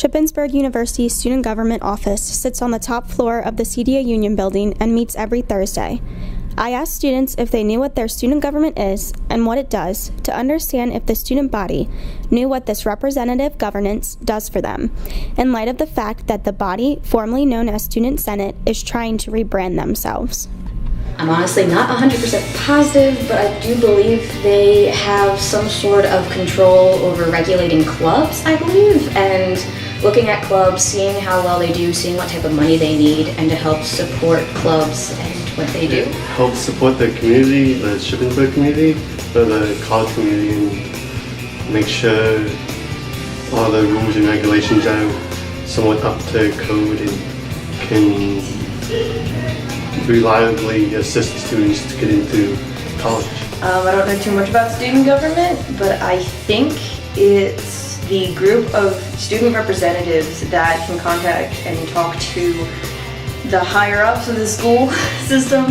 Shippensburg University Student Government Office sits on the top floor of the CDA Union Building and meets every Thursday. I asked students if they knew what their student government is and what it does to understand if the student body knew what this representative governance does for them, in light of the fact that the body, formerly known as Student Senate, is trying to rebrand themselves. I'm honestly not 100% positive, but I do believe they have some sort of control over regulating clubs, I believe, and looking at clubs, seeing how well they do, seeing what type of money they need, and to help support clubs and what they do. Help support the community, the Shippensburg community, or the college community, and make sure all the rules and regulations are somewhat up to code and can reliably assist students to get into college. I don't know too much about student government, but I think it's the group of student representatives that can contact and talk to the higher ups of the school system.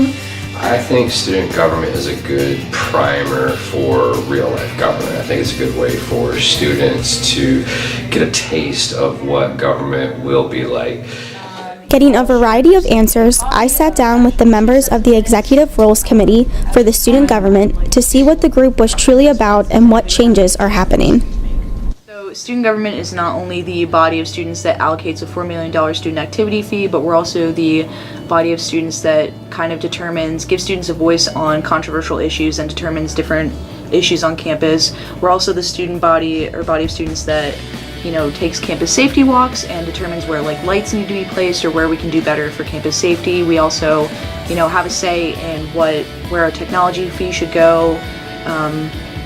I think student government is a good primer for real life government. I think it's a good way for students to get a taste of what government will be like. Getting a variety of answers, I sat down with the members of the Executive Roles Committee for the student government to see what the group was truly about and what changes are happening. So student government is not only the body of students that allocates a $4 million student activity fee, but we're also the body of students that kind of gives students a voice on controversial issues and determines different issues on campus. We're also the student body or body of students that takes campus safety walks and determines where lights need to be placed or where we can do better for campus safety. We also, have a say in where our technology fee should go.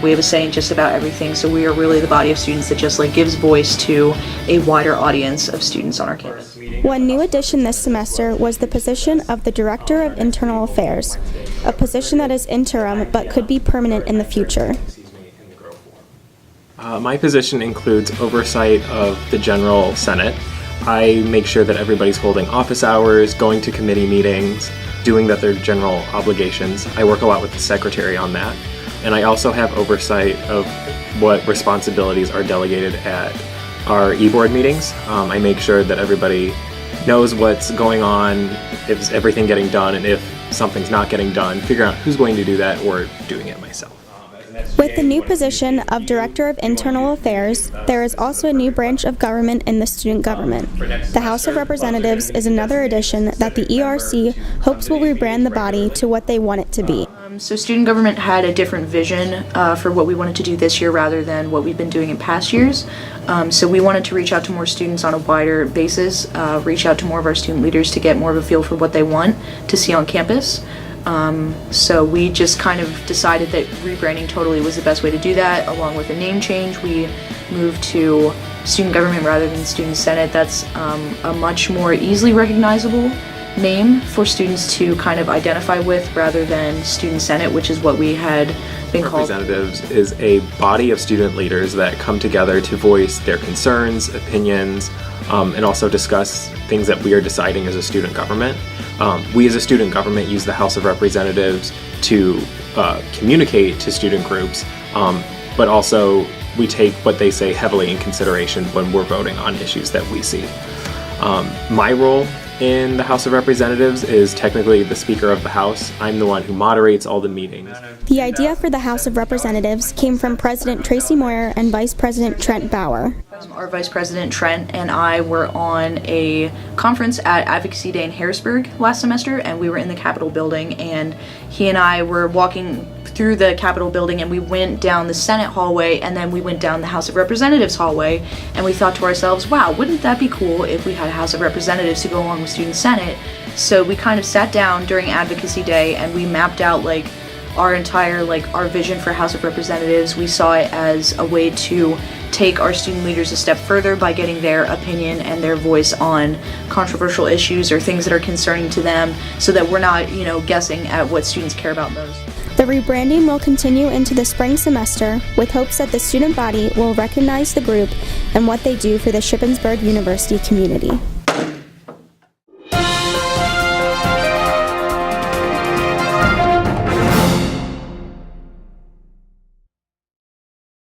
We have a say in just about everything. So we are really the body of students that just gives voice to a wider audience of students on our campus. One new addition this semester was the position of the Director of Internal Affairs, a position that is interim but could be permanent in the future. My position includes oversight of the General Senate. I make sure that everybody's holding office hours, going to committee meetings, doing their general obligations. I work a lot with the secretary on that. And I also have oversight of what responsibilities are delegated at our e-board meetings. I make sure that everybody knows what's going on, if everything getting done, and if something's not getting done, figure out who's going to do that or doing it myself. With the new position of Director of Internal Affairs, there is also a new branch of government in the student government. The House of Representatives is another addition that the ERC hopes will rebrand the body to what they want it to be. So student government had a different vision for what we wanted to do this year rather than what we've been doing in past years. So we wanted to reach out to more students on a wider basis, reach out to more of our student leaders to get more of a feel for what they want to see on campus. So we just kind of decided that rebranding totally was the best way to do that. Along with a name change, we moved to student government rather than student senate. That's a much more easily recognizable name for students to kind of identify with rather than student senate, which is what we had been called. Representatives is a body of student leaders that come together to voice their concerns, opinions, and also discuss things that we are deciding as a student government. We as a student government use the House of Representatives to communicate to student groups, but also we take what they say heavily in consideration when we're voting on issues that we see. My role in the House of Representatives is technically the Speaker of the House. I'm the one who moderates all the meetings. The idea for the House of Representatives came from President Tracy Moyer and Vice President Trent Bauer. Our Vice President Trent and I were on a conference at Advocacy Day in Harrisburg last semester, and we were in the Capitol building, and he and I were walking through the Capitol building, and we went down the Senate hallway, and then we went down the House of Representatives hallway, and we thought to ourselves, wow, wouldn't that be cool if we had a House of Representatives to go along with Student Senate? So we kind of sat down during Advocacy Day and we mapped out our entire our vision for House of Representatives. We saw it as a way to take our student leaders a step further by getting their opinion and their voice on controversial issues or things that are concerning to them, so that we're not guessing at what students care about most. The rebranding will continue into the spring semester with hopes that the student body will recognize the group and what they do for the Shippensburg University community.